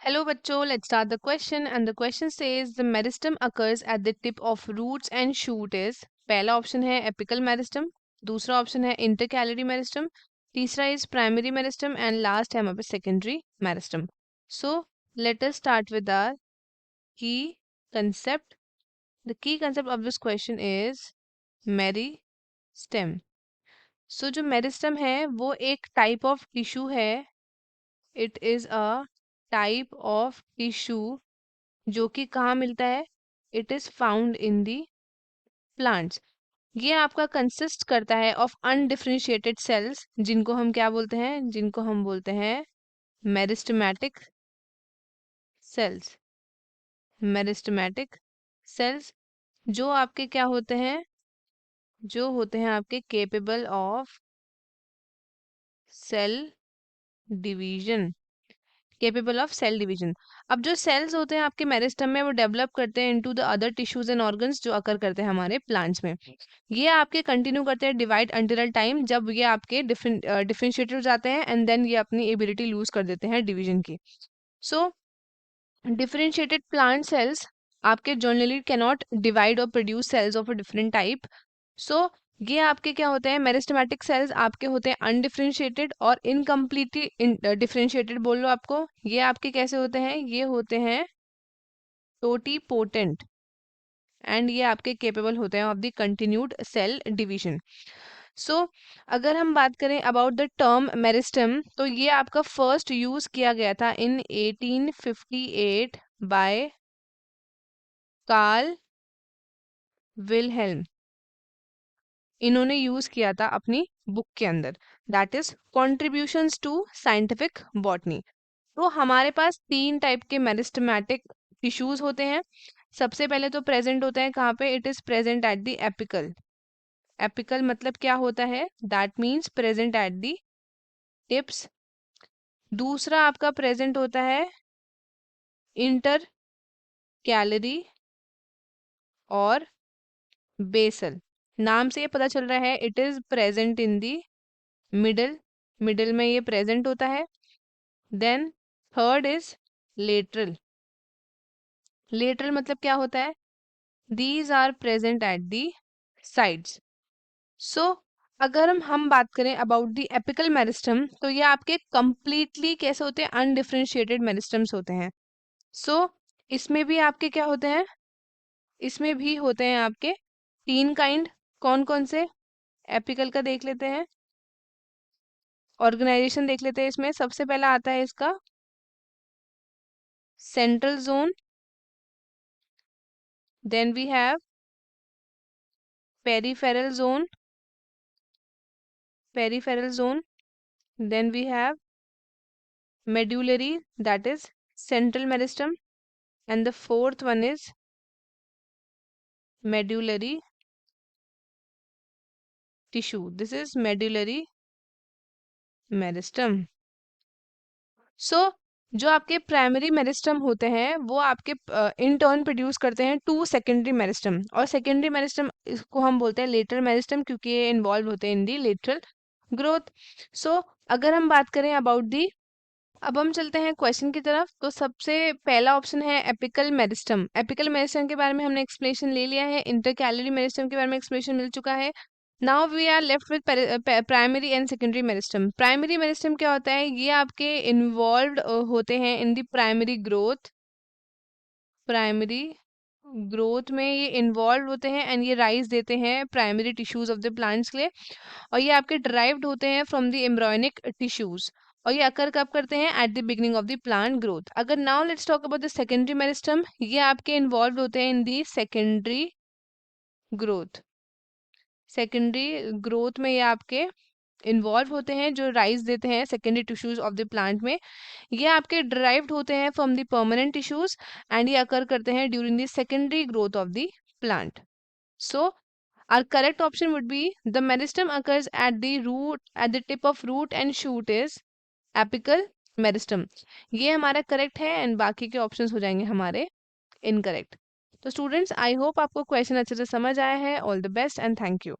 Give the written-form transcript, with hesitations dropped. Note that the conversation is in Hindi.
Hello bachcho, let's start the question and the question says the meristem occurs at the tip of roots and shoot is पहला ऑप्शन है एपिकल मेरिस्टम, दूसरा ऑप्शन है इंटरकैलरी मेरिस्टम, तीसरा is primary meristem and last है हमारे पास secondary meristem. So let us start with our key concept. The key concept of this question is meristem. So जो मेरिस्टम है वो एक टाइप ऑफ टिश्यू है. It is a type of tissue जो कि कहाँ मिलता है. It is found in the plants. ये आपका कंसिस्ट करता है ऑफ अनडिफरेंशिएटेड सेल्स जिनको हम क्या बोलते हैं, जिनको हम बोलते हैं मेरिस्टेमेटिक सेल्स. मेरिस्टेमेटिक सेल्स जो आपके क्या होते हैं, जो होते हैं आपके capable of cell division. Capable of cell division. अब जो सेल्स होते हैं आपके मेरिस्टम में वो डेवलप करते हैं into the other tissues and organs जो अकर करते हैं हमारे प्लांट्स में. ये आपके कंटिन्यू करते हैं डिवाइड अंटिल टाइम जब ये आपके डिफरेंशिएटेड हो जाते हैं एंड देन ये अपनी एबिलिटी लूज कर देते हैं डिवीजन की. सो डिफरेंशिएटेड प्लांट सेल्स आपके जनरली कैनॉट डिवाइड और produce cells of a different type. So ये आपके क्या होते हैं, मेरिस्टेमेटिक सेल्स आपके होते हैं अनडिफरेंशिएटेड और इनकम्प्लीटली डिफरेंशिएटेड बोल लो आपको. ये आपके कैसे होते हैं, ये होते हैं टोटीपोटेंट एंड ये आपके केपेबल होते हैं of the continued cell division. So अगर हम बात करें अबाउट द टर्म मेरिस्टम तो ये आपका फर्स्ट यूज किया गया था इन 1858 बाय कार्ल विलहेल्म. इन्होंने यूज किया था अपनी बुक के अंदर, that is contributions to scientific botany. तो हमारे पास तीन टाइप के मेरिस्टेमेटिक टिश्यूज होते हैं. सबसे पहले तो प्रेजेंट होता है कहाँ पे, it is present at the apical. Apical मतलब क्या होता है, that means present at the tips. दूसरा आपका प्रेजेंट होता है इंटर कैलरी और बेसल. नाम से ये पता चल रहा है it is present in the middle. Middle में ये प्रेजेंट होता है. Then third is lateral. Lateral मतलब क्या होता है, these are present at the sides. So अगर हम बात करें अबाउट दी एपिकल मेरिस्टम तो ये आपके कंप्लीटली कैसे होते हैं, अनडिफरेंशिएटेड मेरिस्टम्स होते हैं. सो इसमें भी आपके क्या होते हैं, इसमें भी होते हैं आपके तीन काइंड. कौन कौन से, एपिकल का देख लेते हैं, ऑर्गेनाइजेशन देख लेते हैं. इसमें सबसे पहला आता है इसका central zone, then we have peripheral zone, peripheral zone, then we have medullary, that is central meristem, and the fourth one is medullary tissue. This is medullary meristem. So जो आपके प्राइमरी मेरिस्टम होते हैं वो आपके इन टर्न प्रोड्यूस करते हैं टू सेकेंडरी मेरिस्टम, और सेकेंडरी मेरिस्टम इसको हम बोलते हैं लेटरल मेरिस्टम क्योंकि ये इन्वॉल्व होते हैं इन दी लेटरल ग्रोथ. सो अगर हम बात करें अबाउट दी, अब हम चलते हैं क्वेश्चन की तरफ. तो सबसे पहला ऑप्शन है एपिकल मेरिस्टम. एपिकल मेरिस्टम के बारे में हमने एक्सप्लेनेशन ले लिया है, इंटरकैलरी मेरिस्टम के बारे में एक्सप्लेनेशन मिल चुका है. Now we are left with primary and secondary meristem. Primary meristem क्या होता है, ये आपके इन्वॉल्व्ड होते हैं in the primary growth. Primary growth में ये इन्वॉल्व होते हैं एंड ये राइज देते हैं primary tissues of the plants के लिए, और ये आपके ड्राइव्ड होते हैं फ्रॉम द एम्ब्रॉयनिक टिश्यूज, और ये अकर कब करते हैं, at the beginning of the plant growth. अगर now let's talk about the secondary meristem, ये आपके इन्वॉल्व होते हैं in the secondary growth. Secondary growth में ये आपके इन्वॉल्व होते हैं, जो राइज देते हैं secondary tissues of the plant में. ये आपके ड्राइव्ड होते हैं from the permanent tissues and ये अकर करते हैं during the secondary growth of the plant. So our correct option would be the meristem occurs at the root, at the tip of root and shoot is apical meristem. ये हमारा करेक्ट है एंड बाकी के ऑप्शंस हो जाएंगे हमारे इनकरेक्ट. तो स्टूडेंट्स आई होप आपको क्वेश्चन अच्छे से समझ आया है. All the best and thank you.